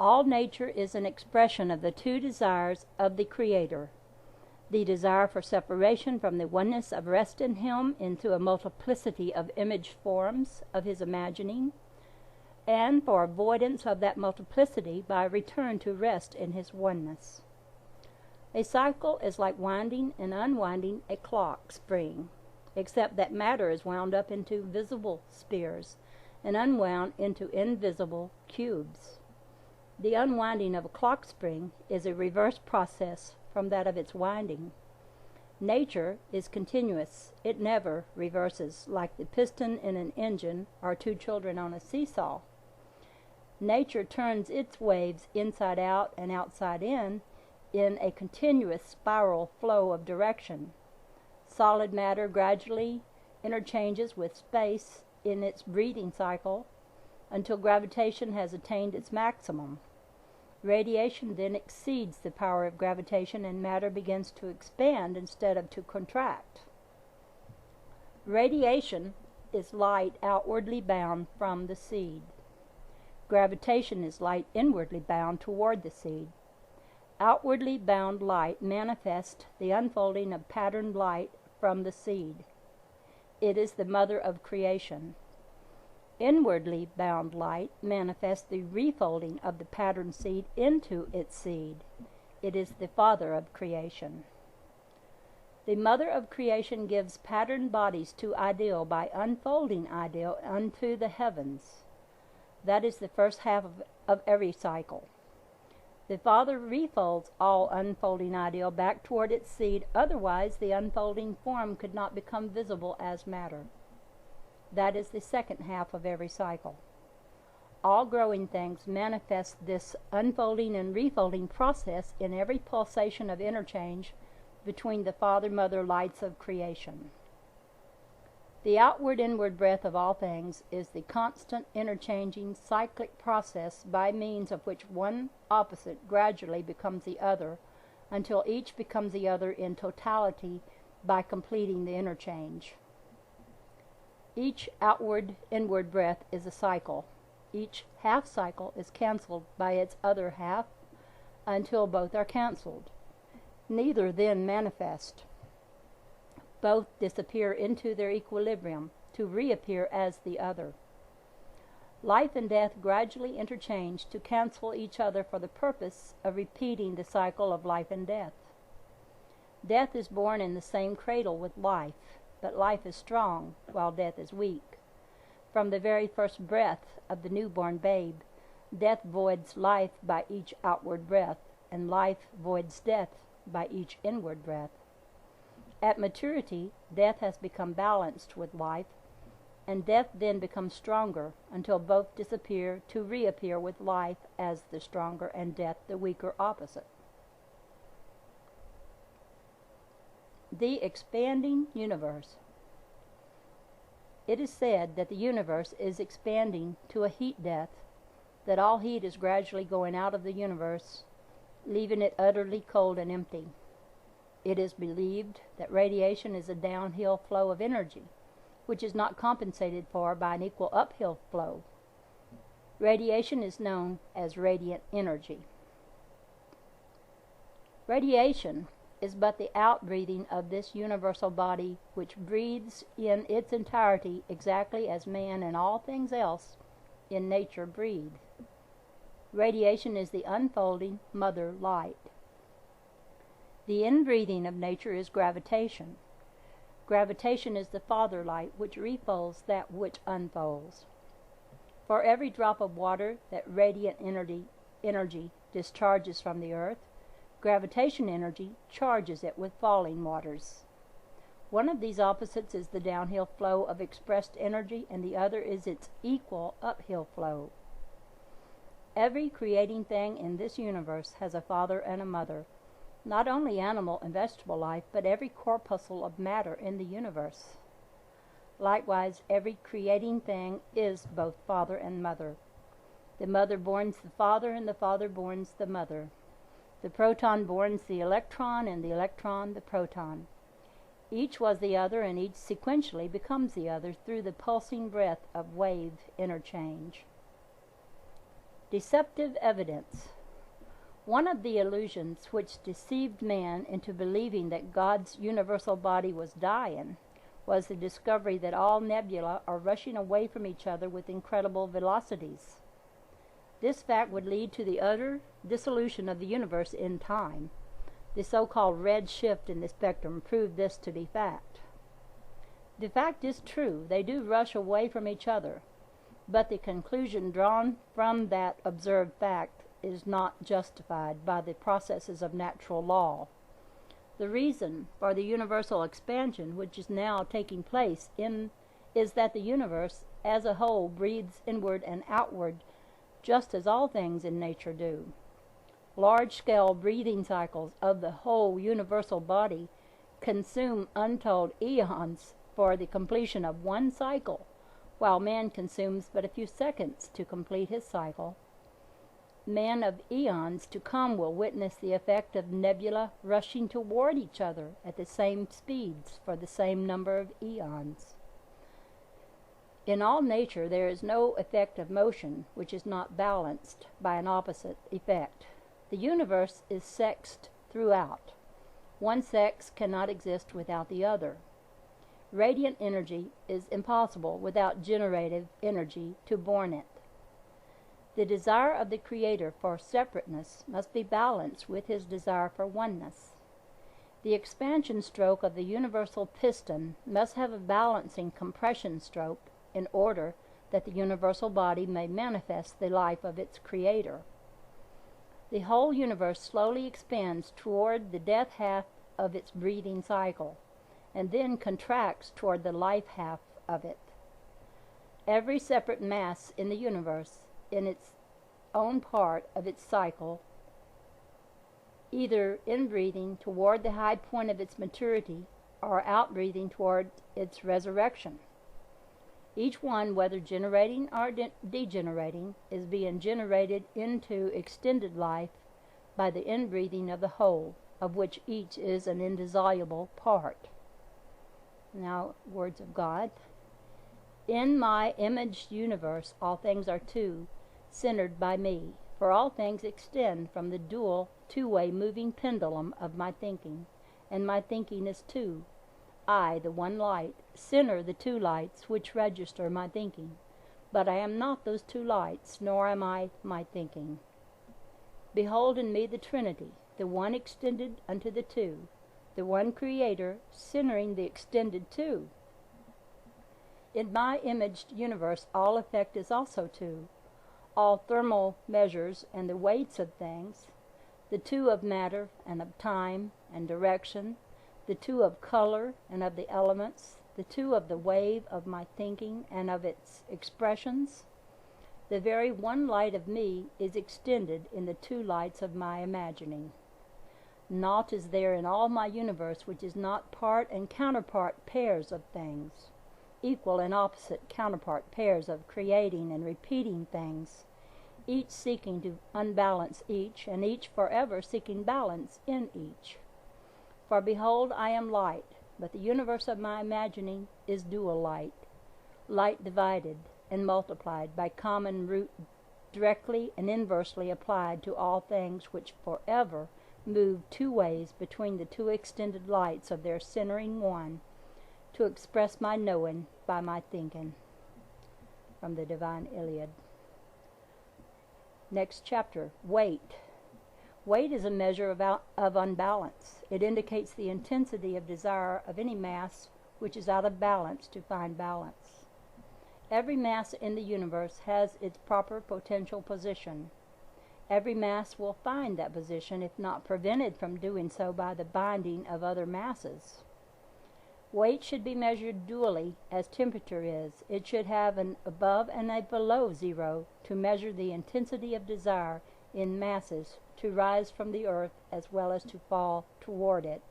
All nature is an expression of the two desires of the Creator, the desire for separation from the oneness of rest in Him into a multiplicity of image forms of His imagining, and for avoidance of that multiplicity by return to rest in His oneness. A cycle is like winding and unwinding a clock spring, except that matter is wound up into visible spheres and unwound into invisible cubes. The unwinding of a clock spring is a reverse process from that of its winding. Nature is continuous. It never reverses, like the piston in an engine or two children on a seesaw. Nature turns its waves inside out and outside in a continuous spiral flow of direction. Solid matter gradually interchanges with space in its breathing cycle until gravitation has attained its maximum. Radiation then exceeds the power of gravitation and matter begins to expand instead of to contract. Radiation is light outwardly bound from the seed. Gravitation is light inwardly bound toward the seed. Outwardly bound light manifests the unfolding of patterned light from the seed. It is the mother of creation. Inwardly bound light manifests the refolding of the patterned seed into its seed. It is the father of creation. The mother of creation gives patterned bodies to ideal by unfolding ideal unto the heavens. That is the first half of every cycle. The Father refolds all unfolding ideal back toward its seed, otherwise the unfolding form could not become visible as matter. That is the second half of every cycle. All growing things manifest this unfolding and refolding process in every pulsation of interchange between the Father-Mother lights of creation. The outward-inward breath of all things is the constant interchanging cyclic process by means of which one opposite gradually becomes the other until each becomes the other in totality by completing the interchange. Each outward-inward breath is a cycle. Each half cycle is cancelled by its other half until both are cancelled. Neither then manifest. Both disappear into their equilibrium to reappear as the other. Life and death gradually interchange to cancel each other for the purpose of repeating the cycle of life and death. Death is born in the same cradle with life, but life is strong while death is weak. From the very first breath of the newborn babe, death voids life by each outward breath, and life voids death by each inward breath. At maturity, death has become balanced with life, and death then becomes stronger until both disappear to reappear with life as the stronger and death the weaker opposite. The expanding universe. It is said that the universe is expanding to a heat death, that all heat is gradually going out of the universe, leaving it utterly cold and empty. It is believed that radiation is a downhill flow of energy, which is not compensated for by an equal uphill flow. Radiation is known as radiant energy. Radiation is but the outbreathing of this universal body, which breathes in its entirety exactly as man and all things else in nature breathe. Radiation is the unfolding mother light. The inbreathing of nature is gravitation. Gravitation is the father light which refolds that which unfolds. For every drop of water that radiant energy discharges from the earth, gravitation energy charges it with falling waters. One of these opposites is the downhill flow of expressed energy, and the other is its equal uphill flow. Every creating thing in this universe has a father and a mother. Not only animal and vegetable life, but every corpuscle of matter in the universe. Likewise, every creating thing is both father and mother. The mother borns the father, and the father borns the mother. The proton borns the electron, and the electron the proton. Each was the other, and each sequentially becomes the other through the pulsing breath of wave interchange. Deceptive evidence. One of the illusions which deceived man into believing that God's universal body was dying was the discovery that all nebula are rushing away from each other with incredible velocities. This fact would lead to the utter dissolution of the universe in time. The so-called red shift in the spectrum proved this to be fact. The fact is true, they do rush away from each other, but the conclusion drawn from that observed fact is not justified by the processes of natural law. The reason for the universal expansion which is now taking place is that the universe as a whole breathes inward and outward just as all things in nature do. Large-scale breathing cycles of the whole universal body consume untold eons for the completion of one cycle, while man consumes but a few seconds to complete his cycle. Man of eons to come will witness the effect of nebula rushing toward each other at the same speeds for the same number of eons. In all nature there is no effect of motion which is not balanced by an opposite effect. The universe is sexed throughout. One sex cannot exist without the other. Radiant energy is impossible without generative energy to born it. The desire of the Creator for separateness must be balanced with his desire for oneness. The expansion stroke of the universal piston must have a balancing compression stroke in order that the universal body may manifest the life of its Creator. The whole universe slowly expands toward the death half of its breathing cycle, and then contracts toward the life half of it. Every separate mass in the universe, in its own part of its cycle, either in-breathing toward the high point of its maturity or out-breathing toward its resurrection. Each one, whether generating or degenerating, is being generated into extended life by the in-breathing of the whole, of which each is an indissoluble part. Now, words of God. In my imaged universe all things are centered by me, for all things extend from the dual, two-way moving pendulum of my thinking, and my thinking is two. I, the one light, center the two lights which register my thinking, but I am not those two lights, nor am I my thinking. Behold in me the Trinity, the one extended unto the two, the one Creator centering the extended two. In my imaged universe all effect is also two, all thermal measures and the weights of things, the two of matter and of time and direction, the two of color and of the elements, the two of the wave of my thinking and of its expressions. The very one light of me is extended in the two lights of my imagining. Naught is there in all my universe which is not part and counterpart pairs of things, equal and opposite counterpart pairs of creating and repeating things, each seeking to unbalance each, and each forever seeking balance in each. For behold, I am light, but the universe of my imagining is dual light, light divided and multiplied by common root directly and inversely applied to all things which forever move two ways between the two extended lights of their centering one, to express my knowing by my thinking. From the Divine Iliad. Next chapter, weight. Weight is a measure of unbalance. It indicates the intensity of desire of any mass which is out of balance to find balance. Every mass in the universe has its proper potential position. Every mass will find that position if not prevented from doing so by the binding of other masses. Weight should be measured dually as temperature is. It should have an above and a below zero to measure the intensity of desire in masses to rise from the earth as well as to fall toward it.